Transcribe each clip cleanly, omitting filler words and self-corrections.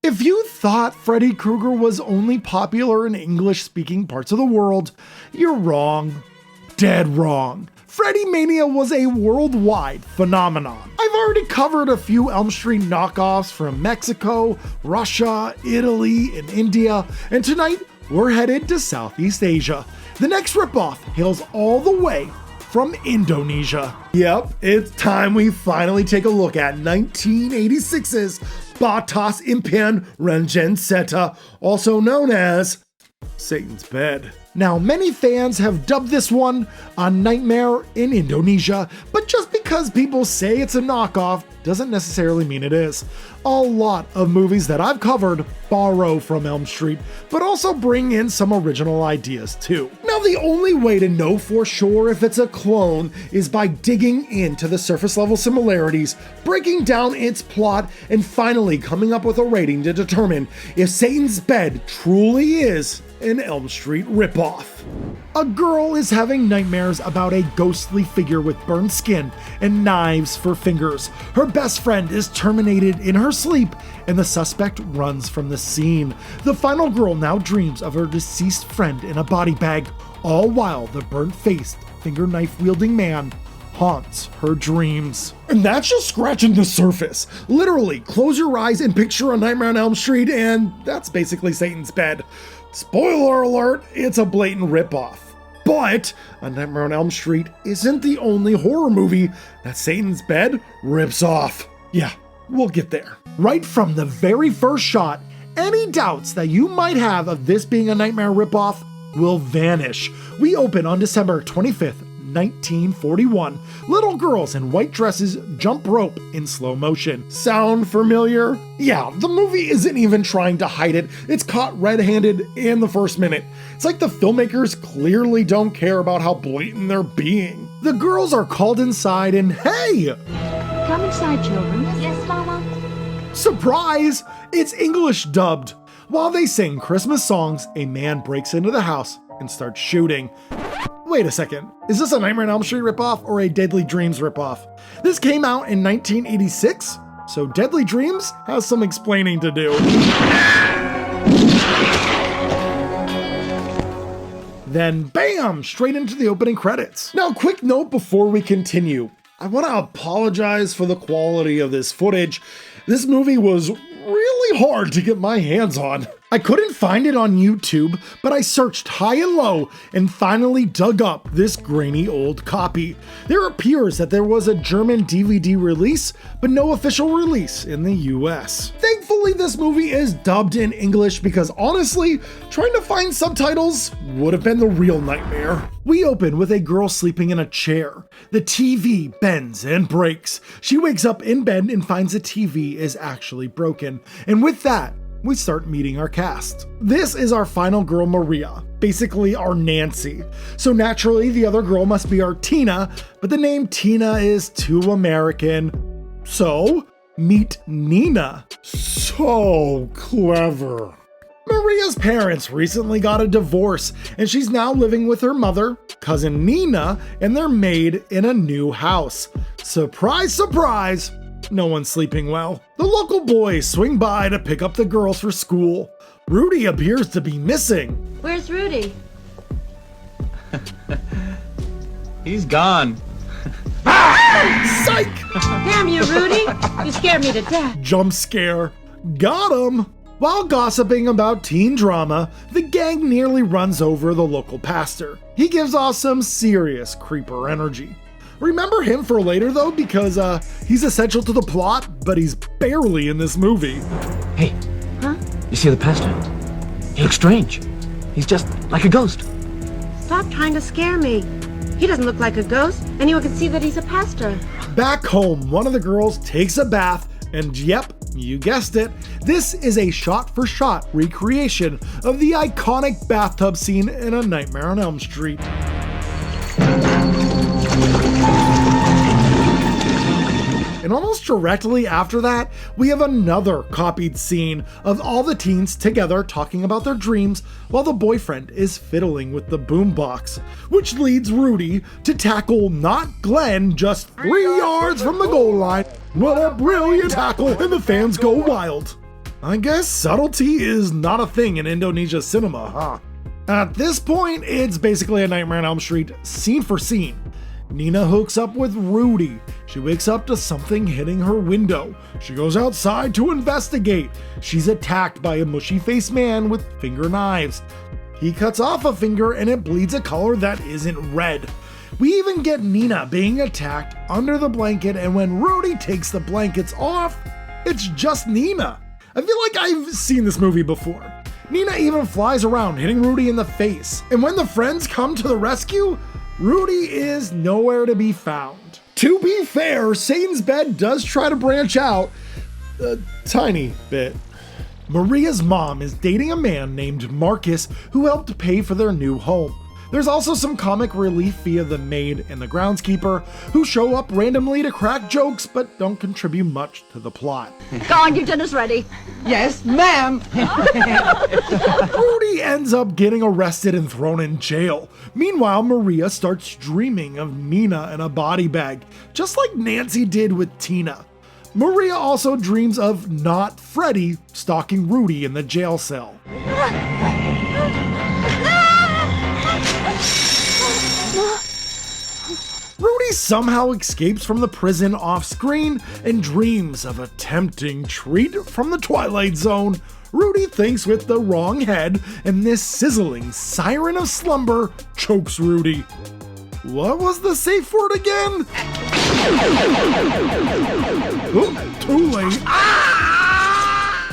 If you thought Freddy Krueger was only popular in English-speaking parts of the world, you're wrong. Dead wrong. Freddy Mania was a worldwide phenomenon. I've already covered a few Elm Street knockoffs from Mexico, Russia, Italy, and India, and tonight we're headed to Southeast Asia. The next ripoff hails all the way from Indonesia. Yep, it's time we finally take a look at 1986's Batas Impian Rencenseta, also known as Satan's Bed. Now, many fans have dubbed this one a nightmare in Indonesia, but just because people say it's a knockoff doesn't necessarily mean it is. A lot of movies that I've covered borrow from Elm Street, but also bring in some original ideas too. Now, the only way to know for sure if it's a clone is by digging into the surface level similarities, breaking down its plot, and finally coming up with a rating to determine if Satan's Bed truly is an Elm Street ripoff. A girl is having nightmares about a ghostly figure with burned skin and knives for fingers. Her best friend is terminated in her sleep, and the suspect runs from the scene. The final girl now dreams of her deceased friend in a body bag, all while the burnt-faced, finger knife-wielding man haunts her dreams. And that's just scratching the surface. Literally, close your eyes and picture a Nightmare on Elm Street, and that's basically Satan's Bed. Spoiler alert, it's a blatant ripoff. But A Nightmare on Elm Street isn't the only horror movie that Satan's Bed rips off. Yeah, we'll get there. Right from the very first shot, any doubts that you might have of this being a Nightmare ripoff will vanish. We open on December 25th, 1941. Little girls in white dresses jump rope in slow motion. Sound familiar? Yeah, the movie isn't even trying to hide it. It's caught red-handed in the first minute. It's like the filmmakers clearly don't care about how blatant they're being. The girls are called inside and hey! Come inside, children. Yes, Mama. Surprise! It's English dubbed. While they sing Christmas songs, a man breaks into the house and starts shooting. Wait a second, is this a Nightmare on Elm Street ripoff or a Deadly Dreams ripoff? This came out in 1986, so Deadly Dreams has some explaining to do. Then bam, straight into the opening credits. Now, quick note before we continue. I want to apologize for the quality of this footage. This movie was really hard to get my hands on. I couldn't find it on YouTube, but I searched high and low and finally dug up this grainy old copy. There appears that there was a German DVD release, but no official release in the US. Thankfully, this movie is dubbed in English because honestly, trying to find subtitles would have been the real nightmare. We open with a girl sleeping in a chair. The TV bends and breaks. She wakes up in bed and finds the TV is actually broken. And with that, we start meeting our cast. This is our final girl, Maria, basically our Nancy. So naturally, the other girl must be our Tina, but the name Tina is too American. So, meet Nina. So clever. Maria's parents recently got a divorce, and she's now living with her mother, cousin Nina, and their maid in a new house. Surprise, surprise! No one's sleeping well. The local boys swing by to pick up the girls for school. Rudy appears to be missing. Where's Rudy? He's gone. Psych! Damn you, Rudy! You scared me to death. Jump scare. Got him! While gossiping about teen drama, the gang nearly runs over the local pastor. He gives off some serious creeper energy. Remember him for later though, because he's essential to the plot, but he's barely in this movie. Hey. Huh? You see the pastor? He looks strange. He's just like a ghost. Stop trying to scare me. He doesn't look like a ghost. Anyone can see that he's a pastor. Back home, one of the girls takes a bath, and yep, you guessed it, this is a shot-for-shot recreation of the iconic bathtub scene in A Nightmare on Elm Street. And almost directly after that, we have another copied scene of all the teens together talking about their dreams while the boyfriend is fiddling with the boombox, which leads Rudy to tackle not Glenn just 3 yards from the goal line. What a brilliant tackle, and the fans go wild. I guess subtlety is not a thing in Indonesia cinema, huh? At this point, it's basically a Nightmare on Elm Street scene for scene. Nina hooks up with Rudy. She wakes up to something hitting her window. She goes outside to investigate. She's attacked by a mushy-faced man with finger knives. He cuts off a finger and it bleeds a color that isn't red. We even get Nina being attacked under the blanket, and when Rudy takes the blankets off, it's just Nina. I feel like I've seen this movie before. Nina even flies around hitting Rudy in the face. And when the friends come to the rescue, Rudy is nowhere to be found. To be fair, Satan's bed does try to branch out a tiny bit. Maria's mom is dating a man named Marcus who helped pay for their new home. There's also some comic relief via the maid and the groundskeeper, who show up randomly to crack jokes but don't contribute much to the plot. Go on, your dinner's ready. Yes, ma'am. Rudy ends up getting arrested and thrown in jail. Meanwhile, Maria starts dreaming of Nina in a body bag, just like Nancy did with Tina. Maria also dreams of not Freddy stalking Rudy in the jail cell. Rudy somehow escapes from the prison off-screen and dreams of a tempting treat from the Twilight Zone. Rudy thinks with the wrong head, and this sizzling siren of slumber chokes Rudy. What was the safe word again? Oh, too late.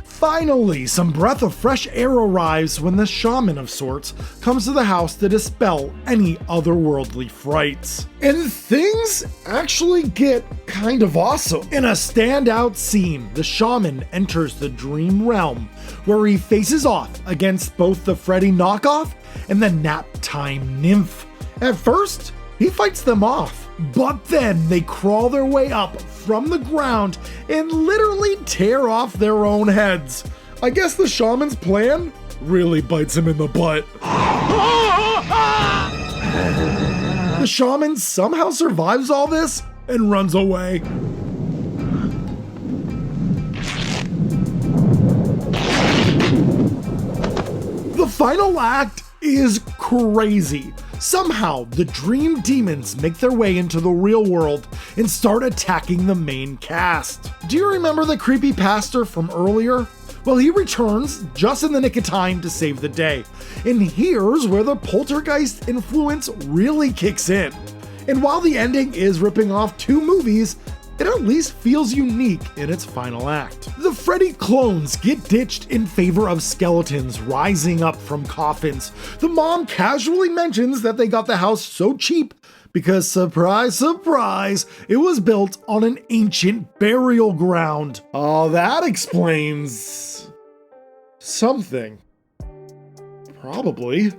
Finally, some breath of fresh air arrives when the shaman of sorts comes to the house to dispel any otherworldly frights. And things actually get kind of awesome. In a standout scene, the shaman enters the dream realm, where he faces off against both the Freddy knockoff and the nap time nymph. At first, he fights them off, but then they crawl their way up from the ground and literally tear off their own heads. I guess the shaman's plan really bites him in the butt. The shaman somehow survives all this and runs away. The final act is crazy. Somehow, the dream demons make their way into the real world and start attacking the main cast. Do you remember the creepy pastor from earlier? Well, he returns just in the nick of time to save the day. And here's where the poltergeist influence really kicks in. And while the ending is ripping off two movies, it at least feels unique in its final act. The Freddy clones get ditched in favor of skeletons rising up from coffins. The mom casually mentions that they got the house so cheap because, surprise, surprise, it was built on an ancient burial ground. Oh, that explains something. Probably.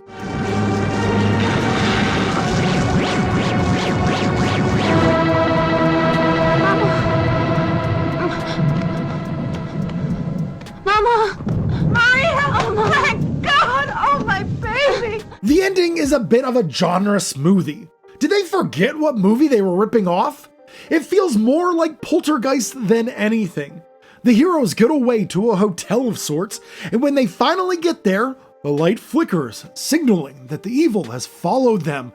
The ending is a bit of a genre smoothie. Did they forget what movie they were ripping off? It feels more like Poltergeist than anything. The heroes get away to a hotel of sorts, and when they finally get there, the light flickers, signaling that the evil has followed them.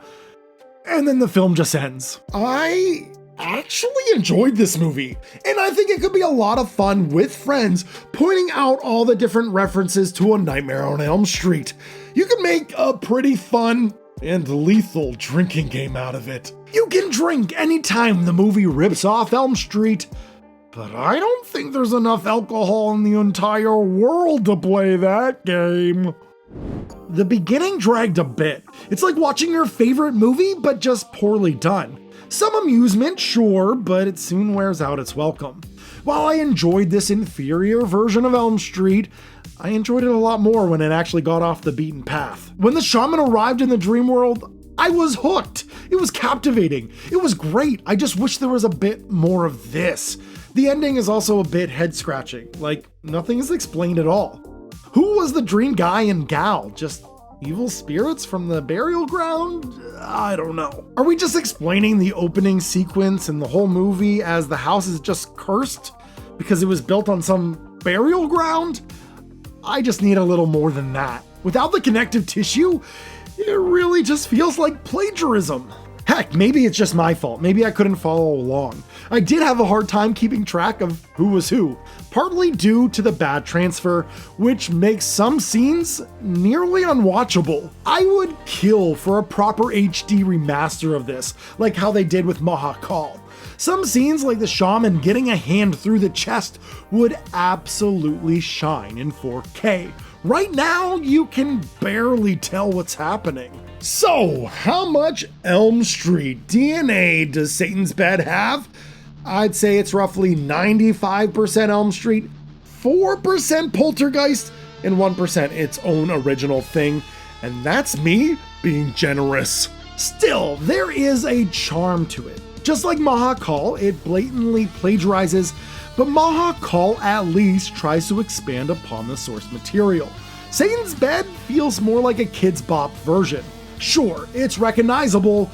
And then the film just ends. I actually enjoyed this movie, and I think it could be a lot of fun with friends, pointing out all the different references to A Nightmare on Elm Street. You can make a pretty fun and lethal drinking game out of it. You can drink anytime the movie rips off Elm Street, but I don't think there's enough alcohol in the entire world to play that game. The beginning dragged a bit. It's like watching your favorite movie, but just poorly done. Some amusement, sure, but it soon wears out its welcome. While I enjoyed this inferior version of Elm Street, I enjoyed it a lot more when it actually got off the beaten path. When the shaman arrived in the dream world, I was hooked. It was captivating. It was great. I just wish there was a bit more of this. The ending is also a bit head-scratching, like nothing is explained at all. Who was the dream guy and gal? Just evil spirits from the burial ground? I don't know. Are we just explaining the opening sequence and the whole movie as the house is just cursed because it was built on some burial ground? I just need a little more than that. Without the connective tissue, it really just feels like plagiarism. Heck, maybe it's just my fault. Maybe I couldn't follow along. I did have a hard time keeping track of who was who, partly due to the bad transfer, which makes some scenes nearly unwatchable. I would kill for a proper HD remaster of this, like how they did with Mahakal. Some scenes like the shaman getting a hand through the chest would absolutely shine in 4K. Right now, you can barely tell what's happening. So, how much Elm Street DNA does Satan's bed have? I'd say it's roughly 95% Elm Street, 4% Poltergeist, and 1% its own original thing. And that's me being generous. Still, there is a charm to it. Just like Mahakal, it blatantly plagiarizes, but Mahakal at least tries to expand upon the source material. Satan's Bed feels more like a Kid's Bop version. Sure, it's recognizable,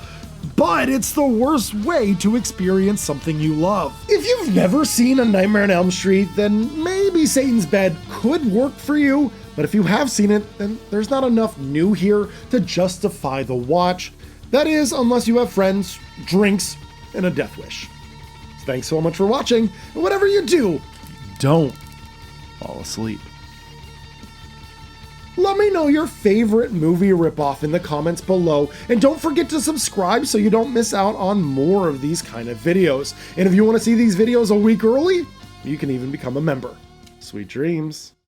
but it's the worst way to experience something you love. If you've never seen A Nightmare on Elm Street, then maybe Satan's Bed could work for you, but if you have seen it, then there's not enough new here to justify the watch. That is, unless you have friends, drinks, and a death wish. Thanks so much for watching, and whatever you do, don't fall asleep. Let me know your favorite movie ripoff in the comments below, and don't forget to subscribe so you don't miss out on more of these kind of videos. And if you want to see these videos a week early, you can even become a member. Sweet dreams.